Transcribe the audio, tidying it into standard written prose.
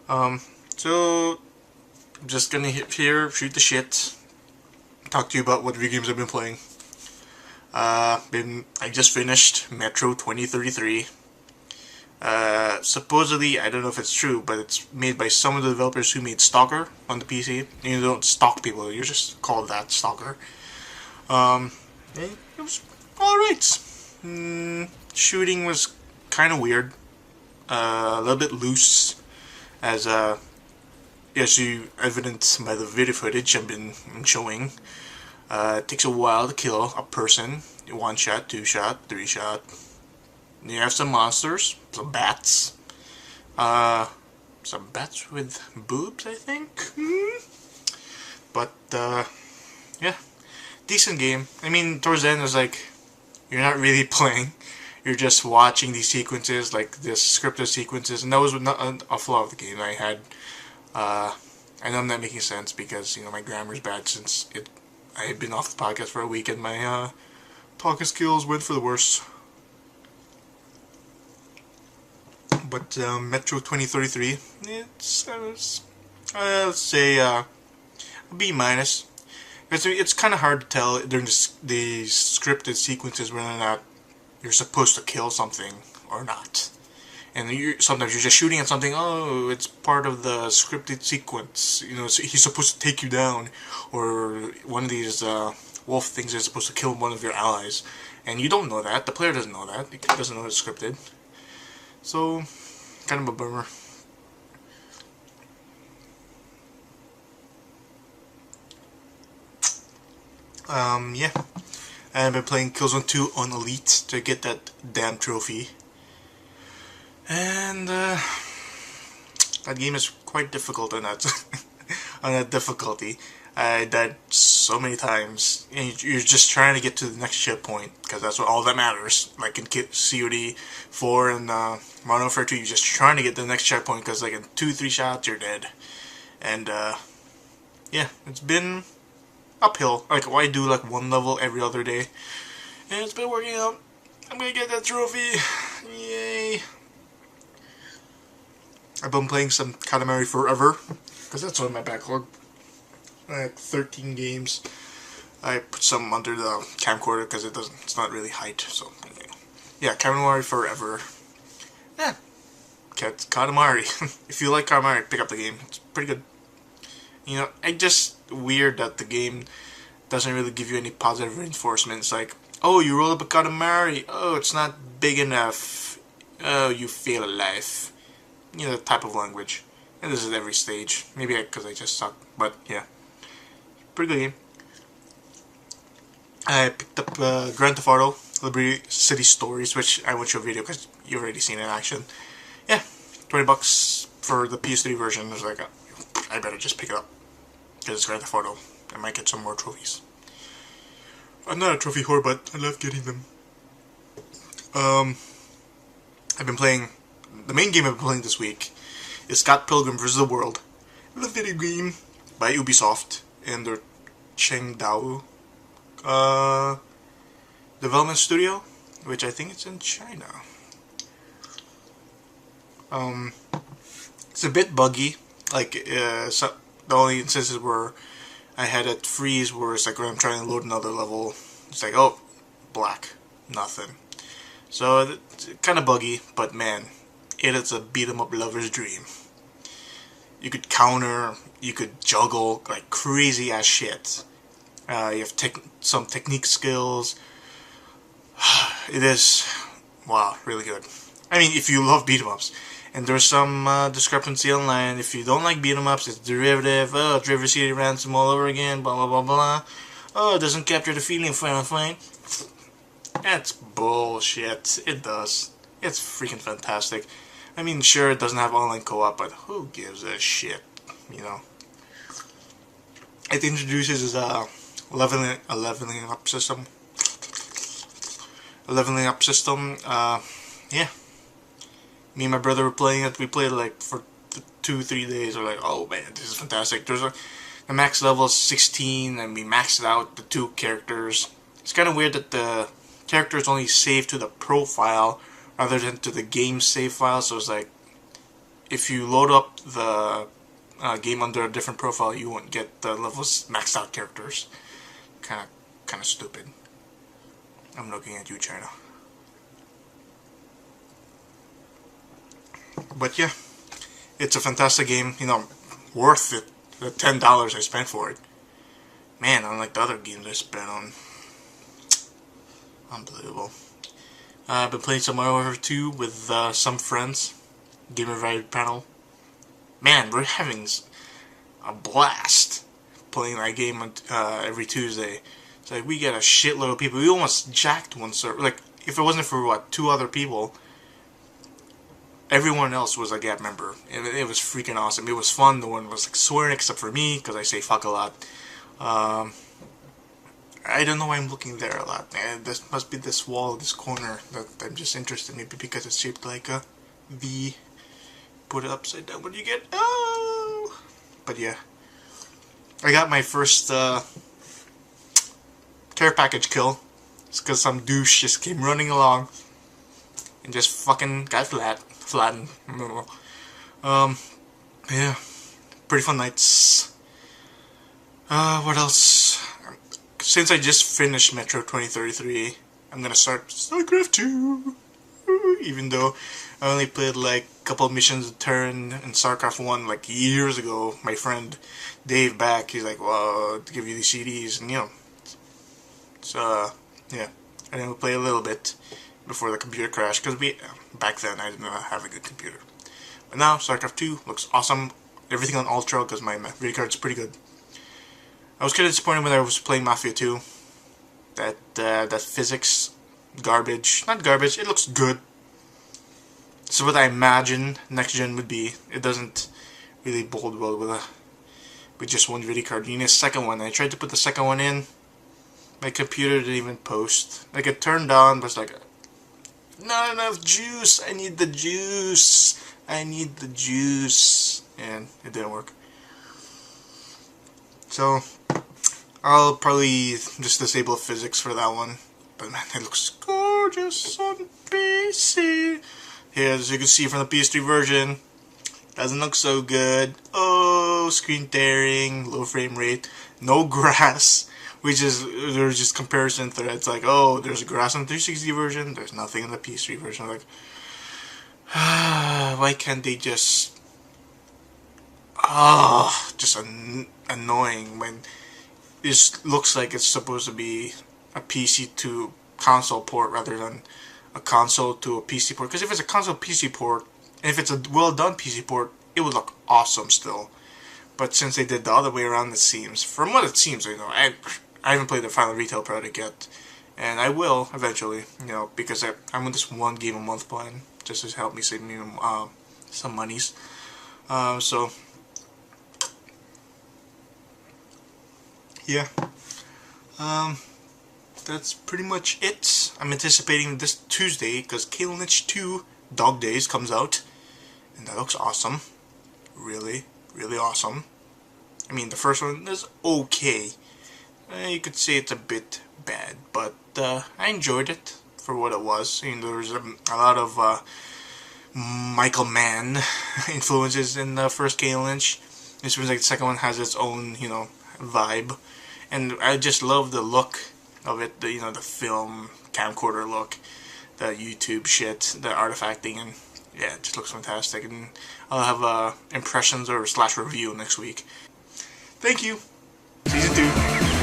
So I'm just gonna hit here, shoot the shit, talk to you about what video games I've been playing. I just finished Metro 2033. Supposedly, I don't know if it's true, but it's made by some of the developers who made Stalker on the PC. You don't stalk people, you're just called that, Stalker. Um, it was alright. Shooting was kind of weird. A little bit loose, as you evident by the video footage I've been showing. It takes a while to kill a person. One shot, two shot, three shot. You have some monsters, some bats. Some bats with boobs, I think. But yeah, decent game. I mean, towards the end, it was like you're not really playing. You're just watching these sequences, like this scripted sequences, and that was not a flaw of the game. I know I'm not making sense because my grammar's bad since I had been off the podcast for a week and my talking skills went for the worst. But Metro 2033, let's say a B minus. It's kind of hard to tell during the scripted sequences whether or not you're supposed to kill something or not. And sometimes you're just shooting at something, oh, it's part of the scripted sequence. So he's supposed to take you down. Or one of these wolf things is supposed to kill one of your allies. And you don't know that. The player doesn't know that. He doesn't know it's scripted. So, kind of a bummer. Yeah. I've been playing Killzone 2 on Elite to get that damn trophy. And that game is quite difficult on that on that difficulty. I died so many times, and you're just trying to get to the next checkpoint because that's all that matters. Like in COD 4 and Modern Warfare 2, you're just trying to get to the next checkpoint because like in 2-3 shots you're dead. And yeah, it's been uphill. Like I do like one level every other day, and it's been working out. I'm gonna get that trophy. Yay! I've been playing some Katamari Forever, because that's on my backlog. Like 13 games. I put some under the camcorder because it's not really height, so yeah, Katamari Forever. Yeah, Katamari. If you like Katamari, pick up the game. It's pretty good. I just weird that the game doesn't really give you any positive reinforcement. It's like, oh, you roll up a Katamari. Oh, it's not big enough. Oh, you fail at life. The type of language. And this is every stage. Maybe because I just suck, but yeah. Pretty good game. I picked up Grand Theft Auto Liberty City Stories, which I won't show a video because you've already seen it in action. Yeah, $20 for the PS3 version. I was like, I better just pick it up because it's Grand Theft Auto. I might get some more trophies. I'm not a trophy whore, but I love getting them. I've been playing. The main game I've been playing this week is Scott Pilgrim vs. the World, the video game by Ubisoft and their Chengdao development studio, which I think it's in China. It's a bit buggy. Like the only instances where I had it freeze, where it's like when I'm trying to load another level, it's like, oh, black, nothing. So it's kind of buggy, but man, it is a beat 'em up lover's dream. You could counter, you could juggle like crazy ass shit. You have some technique skills. It is, wow, really good. I mean, if you love beat 'em ups, and there's some discrepancy online. If you don't like beat 'em ups, it's derivative. Oh, Driver City Ransom all over again. Blah blah blah blah. Oh, it doesn't capture the feeling of Final Fight. That's bullshit. It does. It's freaking fantastic. I mean, sure, it doesn't have online co-op, but who gives a shit, It introduces a leveling up system. Yeah. Me and my brother were playing it. We played it like for 2-3 days. We're like, oh man, this is fantastic. The max level is 16, and we maxed out the 2 characters. It's kind of weird that the characters only save to the profile rather than to the game save file, so it's like, if you load up the game under a different profile, you won't get the levels maxed out characters. Kind of stupid. I'm looking at you, China. But yeah, it's a fantastic game. You know, worth it. The $10 I spent for it. Man, unlike the other games I spent on. Unbelievable. I've been playing some Mario Forever 2 with some friends. gamer812 panel. Man, we're having a blast playing that game every Tuesday. It's like we get a shitload of people. We almost jacked one server. Like, if it wasn't for what, 2 other people, everyone else was a Gap member. It was freaking awesome. It was fun. No one was like swearing except for me because I say fuck a lot. I don't know why I'm looking there a lot. This must be this wall, this corner that I'm just interested in. Maybe because it's shaped like a V. Put it upside down. What do you get? Oh! But yeah. I got my first care package kill. It's because some douche just came running along and just fucking got flattened. Yeah. Pretty fun nights. What else? Since I just finished Metro 2033, I'm gonna start StarCraft 2. Even though I only played like a couple of missions a turn in StarCraft 1 like years ago. My friend Dave back, he's like, well, to give you these CDs, and you know. So, yeah. I didn't play a little bit before the computer crashed, because back then I didn't have a good computer. But now, StarCraft 2 looks awesome. Everything on Ultra, because my video card's pretty good. I was kind of disappointed when I was playing Mafia 2. That physics, garbage. Not garbage, it looks good. It's what I imagine next gen would be. It doesn't really bode well with just one video card. You need a second one. I tried to put the second one in. My computer didn't even post. Like, it turned on, but it's like, not enough juice. I need the juice. I need the juice. And it didn't work. So, I'll probably just disable physics for that one. But man, it looks gorgeous on PC. Here, as you can see from the PS3 version, doesn't look so good. Oh, screen tearing, low frame rate, no grass. Which is, there's just comparison threads like, oh, there's grass on the 360 version, there's nothing in the PS3 version. Like, why can't they just... just annoying when it looks like it's supposed to be a PC to console port rather than a console to a PC port. Because if it's a console PC port, and if it's a well done PC port, it would look awesome still. But since they did the other way around, it seems, from what it seems, you know, I haven't played the final retail product yet, and I will eventually, you know, because I'm on this one game a month plan, just to help me save me some monies. So yeah, that's pretty much it. I'm anticipating this Tuesday because Killzone 2 Dog Days comes out, and that looks awesome. Really, really awesome. I mean, the first one is okay. You could say it's a bit bad, but I enjoyed it for what it was. You know, there was a lot of Michael Mann influences in the first Killzone. It seems like the second one has its own, you know, vibe, and I just love the look of it. The, you know, the film camcorder look, the YouTube shit, the artifacting, and yeah, it just looks fantastic. And I'll have impressions or / review next week. Thank you. Season 2.